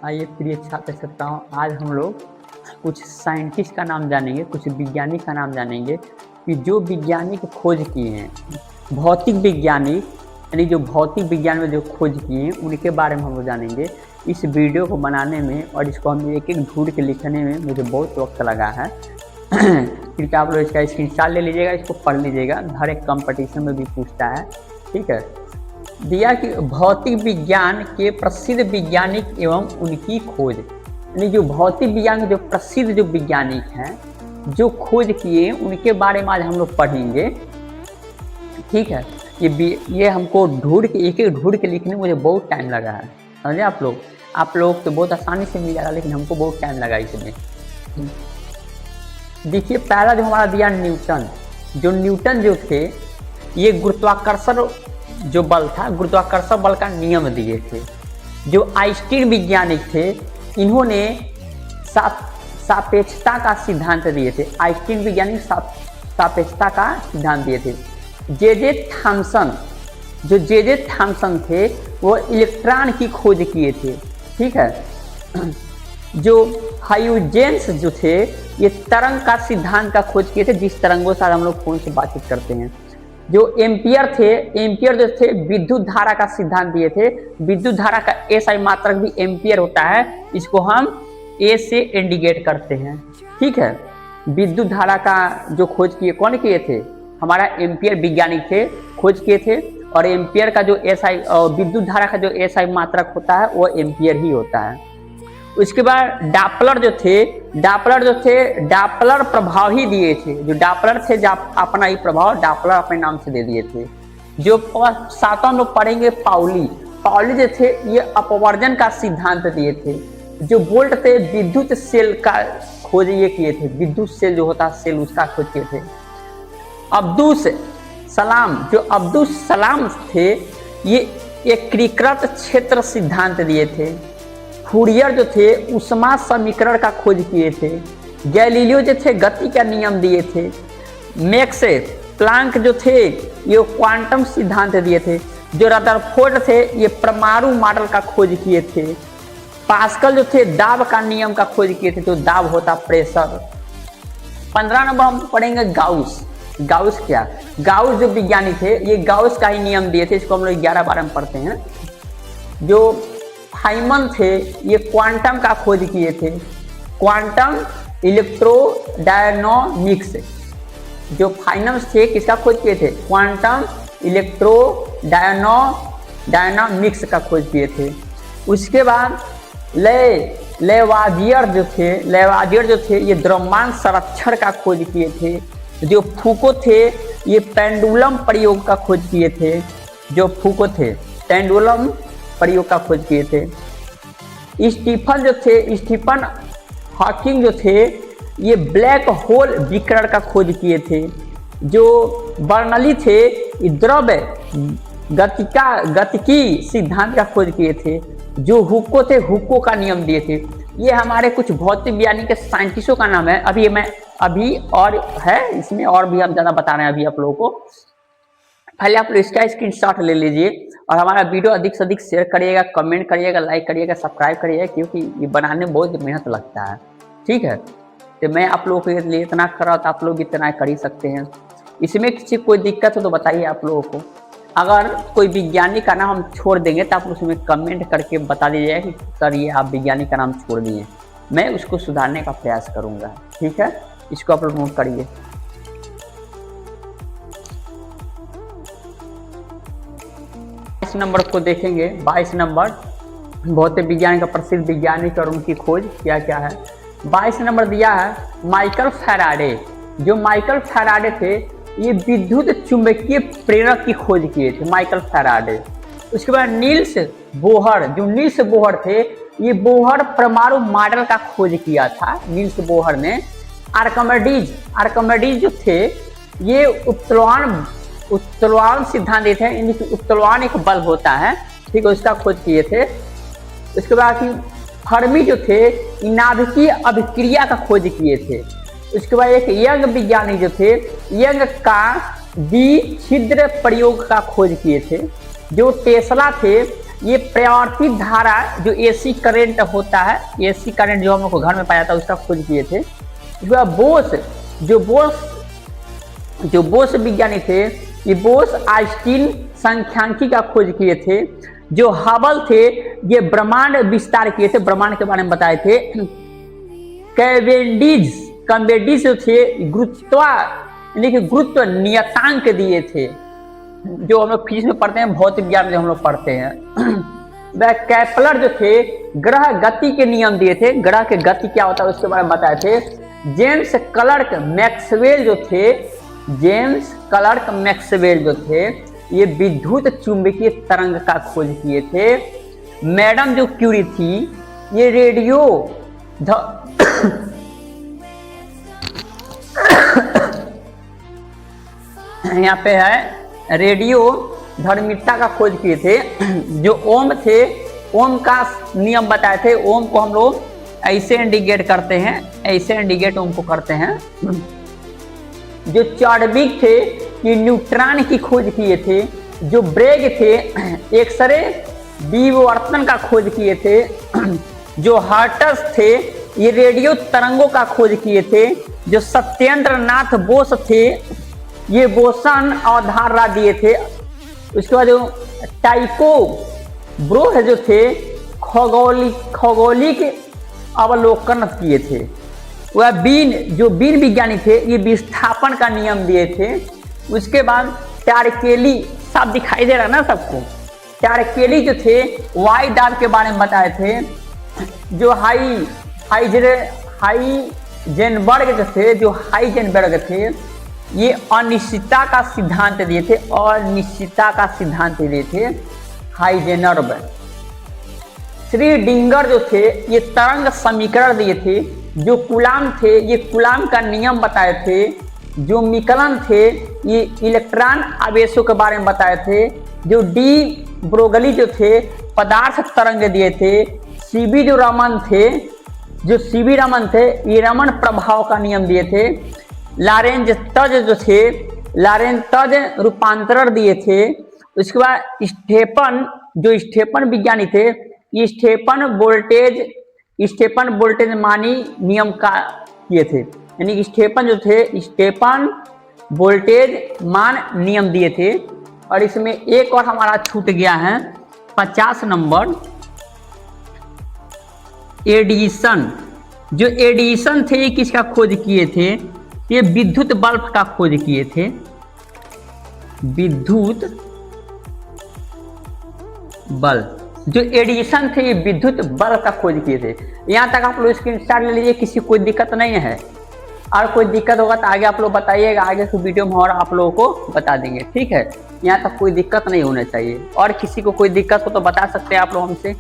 आइए प्रिय छात्र छात्राओं, आज हम लोग कुछ साइंटिस्ट का नाम जानेंगे, कुछ वैज्ञानिक का नाम जानेंगे कि जो वैज्ञानिक खोज किए हैं, भौतिक वैज्ञानिक यानी जो भौतिक विज्ञान में जो खोज किए हैं उनके बारे में हम लोग जानेंगे। इस वीडियो को बनाने में और इसको हम एक एक ढूंढ के लिखने में मुझे बहुत वक्त लगा है। कृपया आप लोग इसका स्क्रीनशॉट ले लीजिएगा, इसको पढ़ लीजिएगा, हर एक कंपटीशन में भी पूछता है। ठीक है, दिया कि भौतिक विज्ञान के प्रसिद्ध वैज्ञानिक एवं उनकी खोज, यानी जो भौतिक विज्ञान के जो प्रसिद्ध जो वैज्ञानिक हैं जो खोज किए उनके बारे में आज हम लोग पढ़ेंगे। ठीक है, ये हमको ढूंढ के एक एक ढूंढ के लिखने में मुझे बहुत टाइम लगा है, समझे आप लोग तो बहुत आसानी से मिल जाएगा, लेकिन हमको बहुत टाइम लगा इसमें। देखिए, पहला जो हमारा दिया न्यूटन जो थे, ये गुरुत्वाकर्षण जो बल था, गुरुत्वाकर्षण बल का नियम दिए थे। जो आइंस्टीन वैज्ञानिक थे, इन्होंने सापेक्षता का सिद्धांत दिए थे। आइंस्टीन वैज्ञानिक सापेक्षता का सिद्धांत दिए थे। जे थॉमसन थे, वो इलेक्ट्रॉन की खोज किए थे। ठीक है, जो हाइजेंस जो थे, ये तरंग का सिद्धांत का खोज किए थे, जिस तरंगों से हम लोग फोन से बातचीत करते हैं। जो एम्पियर जो थे, विद्युत धारा का सिद्धांत दिए थे। विद्युत धारा का एसआई मात्रक भी एम्पियर होता है, इसको हम ए से इंडिकेट करते हैं। ठीक है, विद्युत धारा का जो खोज किए कौन किए थे? हमारा एम्पियर वैज्ञानिक थे, खोज किए थे। और एम्पियर का जो एसआई, विद्युत धारा का जो एसआई मात्रक होता है वो एम्पियर ही होता है। उसके बाद डापलर प्रभाव ही दिए थे। जो डापलर थे, अपना ही प्रभाव डापलर अपने नाम से दे दिए थे। जो सातवां हम लोग पढ़ेंगे पाउली जो थे, ये अपवर्जन का सिद्धांत दिए थे। जो बोल्ट थे, विद्युत सेल का खोज ये किए थे। विद्युत सेल जो होता है, सेल, उसका खोज किए थे। अब्दुल सलाम थे, ये एकीकृत क्षेत्र सिद्धांत दिए थे। फूरियर जो थे, उष्मा समीकरण का खोज किए थे। गैलीलियो जो थे, गति का नियम दिए थे। मैक्स प्लांक जो थे, ये क्वांटम सिद्धांत दिए थे। जो रदरफोर्ड थे, ये परमाणु मॉडल का खोज किए थे। पास्कल जो थे, दाब का नियम का खोज किए थे, जो दाब होता प्रेशर। 15 नंबर हम पढ़ेंगे गाउस जो विज्ञानी थे, ये गाउस का ही नियम दिए थे। इसको हम लोग 11-12 में पढ़ते हैं। जो फाइमन थे, ये क्वांटम का खोज किए थे। क्वांटम इलेक्ट्रोडायनामिक्स, जो फाइनम्स थे, किसका खोज किए थे? क्वांटम इलेक्ट्रोडायनामिक्स का खोज किए थे। उसके बाद लेवाजियर जो थे, ये द्रव्यमान संरक्षण का खोज किए थे। जो फूको थे, ये पेंडुलम प्रयोग का खोज किए थे। पेंडुलम प्रयोग का खोज किए थे। स्टीफन हॉकिंग जो थे, ये ब्लैक होल विकिरण का खोज किए थे। जो बर्नौली थे, ये द्रव्य गतिकी सिद्धांत का खोज किए थे। जो हुक्को थे, हुक्को का नियम दिए थे। ये हमारे कुछ भौतिक विज्ञानी के साइंटिस्टों का नाम है। अभी और है, इसमें और भी हम ज़्यादा बता रहे हैं अभी आप लोगों को। पहले आप लोग इसका स्क्रीनशॉट ले लीजिए और हमारा वीडियो अधिक से अधिक शेयर करिएगा, कमेंट करिएगा, लाइक करिएगा, सब्सक्राइब करिएगा, क्योंकि ये बनाने में बहुत मेहनत लगता है। ठीक है, तो मैं आप लोगों के लिए इतना कर रहा हूँ, तो आप लोग इतना कर ही सकते हैं। इसमें किसी कोई दिक्कत हो तो बताइए आप लोगों को। अगर कोई वैज्ञानिक का नाम हम छोड़ देंगे तो आप उसमें कमेंट करके बता दीजिएगा कि सर ये आप वैज्ञानिक का नाम छोड़ दिए, मैं उसको सुधारने का प्रयास करूँगा। ठीक है, इसको आप लोग नोट करिए। 22 नंबर को देखेंगे। 22 नंबर भौतिक विज्ञान का प्रसिद्ध वैज्ञानिक और उनकी खोज क्या क्या है। 22 नंबर दिया है माइकल फैराडे। जो माइकल फैराडे थे, ये विद्युत चुंबकीय प्रेरक की खोज किए थे, माइकल फैराडे। उसके बाद नील्स बोहर थे, ये बोहर परमाणु मॉडल का खोज किया था नील्स बोहर ने। आर्किमिडीज जो थे, ये उत्तोलन सिद्धांत देते हैं। इनकी उत्तोलन एक बल होता है, ठीक है, उसका खोज किए थे। उसके बाद फर्मी जो थे, नाभिकीय अभिक्रिया का खोज किए थे। उसके बाद एक यंग विज्ञानी जो थे, यंग का द्विछिद्र प्रयोग का खोज किए थे। जो टेस्ला थे, ये प्रवर्तित धारा जो एसी करंट होता है, एसी करंट जो हम लोग को घर में पाया था उसका खोज किए थे। जो बोस विज्ञानी थे, ये बोस आइंस्टीन संख्यांकी का खोज किए थे। जो हबल थे ये ब्रह्मांड विस्तार किए थे, ब्रह्मांड के बारे में बताए थे। कैवेंडिश जो थे गुरुत्व नियतांक दिए थे, जो हम लोग फिजिक्स में पढ़ते हैं, भौतिक विज्ञान में हम लोग पढ़ते हैं। वह केपलर जो थे ग्रह गति के नियम दिए थे, ग्रह के गति क्या होता है उसके बारे में बताए थे। जेम्स क्लर्क मैक्सवेल जो थे ये विद्युत चुंबकीय तरंग का खोज किए थे। मैडम जो क्यूरी थी ये रेडियो यहाँ पे है रेडियो धर्मिता का खोज किए थे। जो ओम थे, ओम का नियम बताए थे। ओम को हम लोग ऐसे इंडिकेट करते हैं, ऐसे इंडिकेट ओम को करते हैं। जो चार्विक थे ये न्यूट्रॉन की खोज किए थे। जो ब्रेग थे एक्सरे विवर्तन का खोज किए थे। जो हर्ट्ज थे ये रेडियो तरंगों का खोज किए थे। जो सत्येंद्र नाथ बोस थे ये बोसन अवधारणा दिए थे। उसके बाद जो टाइको ब्रोह जो थे खगोलिक अवलोकन किए थे। वह बीन विज्ञानी थे ये विस्थापन का नियम दिए थे। उसके बाद टारकेली, साफ दिखाई दे रहा ना सबको, टारकेली जो थे वाई दाब के बारे में बताए थे। जो हाइजेनबर्ग थे ये अनिश्चितता का सिद्धांत दिए थे, अनिश्चितता का सिद्धांत दिए थे हाइजेनबर्ग। श्रीडिंगर जो थे ये तरंग समीकरण दिए थे। जो कूलाम थे ये कूलाम का नियम बताए थे। जो मिकलन थे ये इलेक्ट्रॉन आवेशों के बारे में बताए थे। जो डी ब्रोगली जो थे पदार्थ तरंग दिए थे। सीबी रमन थे ये रमन प्रभाव का नियम दिए थे। लारेंज तज रूपांतरण दिए थे। उसके बाद स्टेफन विज्ञानी थे ये स्टेफन वोल्टेज मानी नियम का किए थे। यानी कि स्टेफन वोल्टेज मान नियम दिए थे। और इसमें एक और हमारा छूट गया है 50 नंबर, एडिसन। जो एडिसन थे ये किसका खोज किए थे? ये विद्युत बल्ब का खोज किए थे। विद्युत बल्ब, जो एडिसन थे ये विद्युत बल्ब का खोज किए थे। यहाँ तक आप लोग स्क्रीनशॉट ले लीजिए, किसी कोई दिक्कत नहीं है। और कोई दिक्कत होगा तो आगे आप लोग बताइएगा, आगे की वीडियो में और आप लोगों को बता देंगे, ठीक है। यहाँ तक कोई दिक्कत नहीं होना चाहिए। और किसी को कोई दिक्कत हो तो बता सकते हैं आप लोग हमसे।